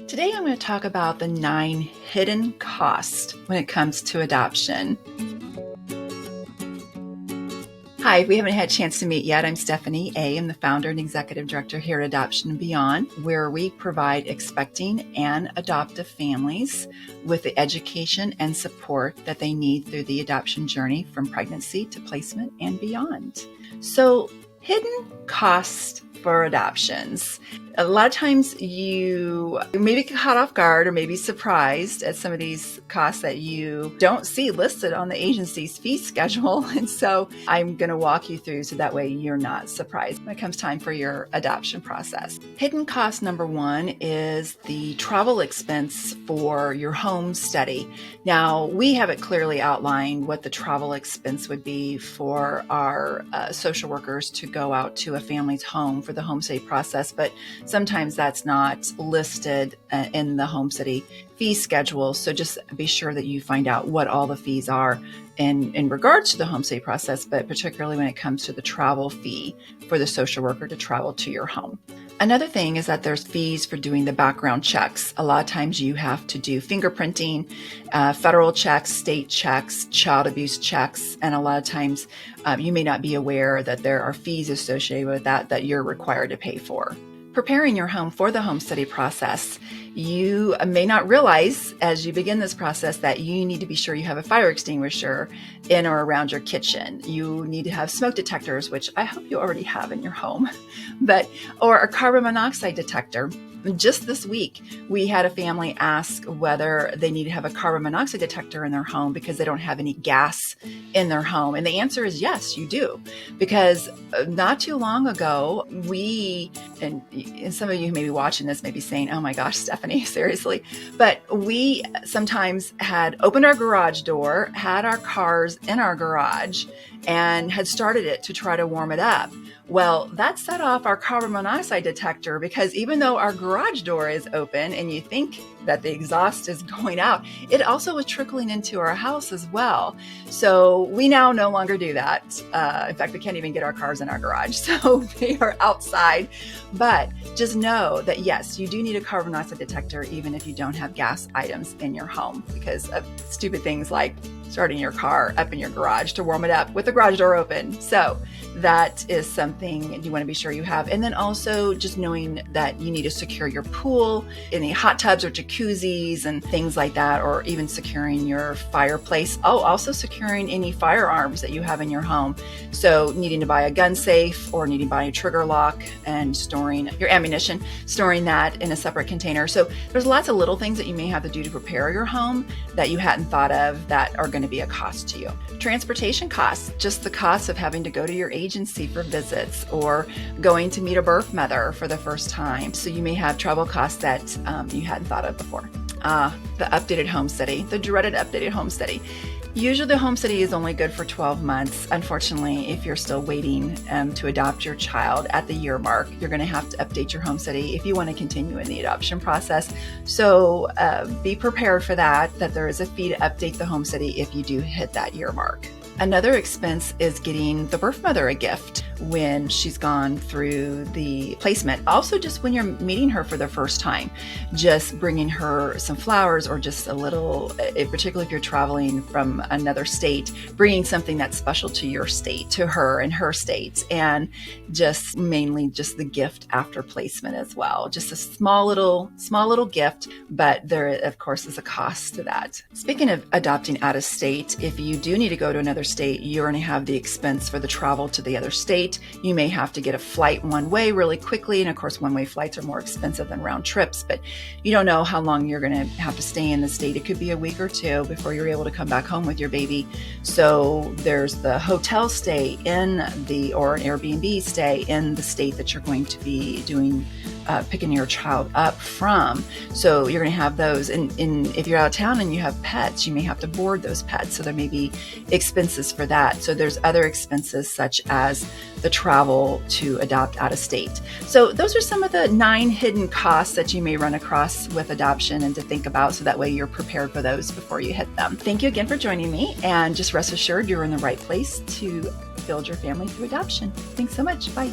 Today I'm going to talk about the 9 hidden costs when it comes to adoption. Hi, if we haven't had a chance to meet yet, I'm Stephanie A. I'm the founder and executive director here at Adoption and Beyond, where we provide expecting and adoptive families with the education and support that they need through the adoption journey from pregnancy to placement and beyond. So, hidden costs for adoptions. A lot of times you maybe get caught off guard or maybe surprised at some of these costs that you don't see listed on the agency's fee schedule. And so I'm going to walk you through so that way you're not surprised when it comes time for your adoption process. Hidden cost number 1 is the travel expense for your home study. Now, we have it clearly outlined what the travel expense would be for our social workers to go out to a family's home for the home study process, but sometimes that's not listed in the home study fee schedule. So just be sure that you find out what all the fees are in regards to the home study process, but particularly when it comes to the travel fee for the social worker to travel to your home. Another thing is that there's fees for doing the background checks. A lot of times you have to do fingerprinting, federal checks, state checks, child abuse checks, and a lot of times you may not be aware that there are fees associated with that you're required to pay for. Preparing your home for the home study process, you may not realize as you begin this process that you need to be sure you have a fire extinguisher in or around your kitchen. You need to have smoke detectors, which I hope you already have in your home, or a carbon monoxide detector. Just this week, we had a family ask whether they need to have a carbon monoxide detector in their home because they don't have any gas in their home. And the answer is yes, you do. Because not too long ago, and some of you who may be watching this may be saying, oh my gosh, Stephanie, seriously. But we sometimes had opened our garage door, had our cars in our garage, and had started it to try to warm it up. Well, that set off our carbon monoxide detector because even though our garage door is open and you think that the exhaust is going out, it also was trickling into our house as well. So we now no longer do that. In fact, we can't even get our cars in our garage. So they are outside. But just know that yes, you do need a carbon monoxide detector even if you don't have gas items in your home because of stupid things like starting your car up in your garage to warm it up with the garage door open. So that is something you want to be sure you have. And then also just knowing that you need to secure your pool, any hot tubs or jacuzzis and things like that, or even securing your fireplace. Oh, also securing any firearms that you have in your home. So needing to buy a gun safe or needing to buy a trigger lock and storing your ammunition, storing that in a separate container. So there's lots of little things that you may have to do to prepare your home that you hadn't thought of that are going to be a cost to you. Transportation costs, just the cost of having to go to your agency for visits or going to meet a birth mother for the first time. So you may have travel costs that you hadn't thought of before. The updated home study, the dreaded updated home study. Usually the home study is only good for 12 months. Unfortunately, if you're still waiting to adopt your child at the year mark, you're going to have to update your home study if you want to continue in the adoption process. So be prepared for that there is a fee to update the home study if you do hit that year mark. Another expense is getting the birth mother a gift when she's gone through the placement. Also, just when you're meeting her for the first time, just bringing her some flowers or just a little, particularly if you're traveling from another state, bringing something that's special to your state, to her and her state, and just mainly just the gift after placement as well. Just a small little gift, but there, of course, is a cost to that. Speaking of adopting out of state, if you do need to go to another state, you're going to have the expense for the travel to the other state. You may have to get a flight one way really quickly. And of course, one-way flights are more expensive than round trips, but you don't know how long you're going to have to stay in the state. It could be a week or two before you're able to come back home with your baby. So there's the hotel stay or an Airbnb stay in the state that you're going to be doing picking your child up from. So you're going to have those. And if you're out of town and you have pets, you may have to board those pets. So there may be expenses for that. So there's other expenses such as the travel to adopt out of state. So those are some of the 9 hidden costs that you may run across with adoption and to think about, so that way you're prepared for those before you hit them. Thank you again for joining me, and just rest assured you're in the right place to build your family through adoption. Thanks so much. Bye.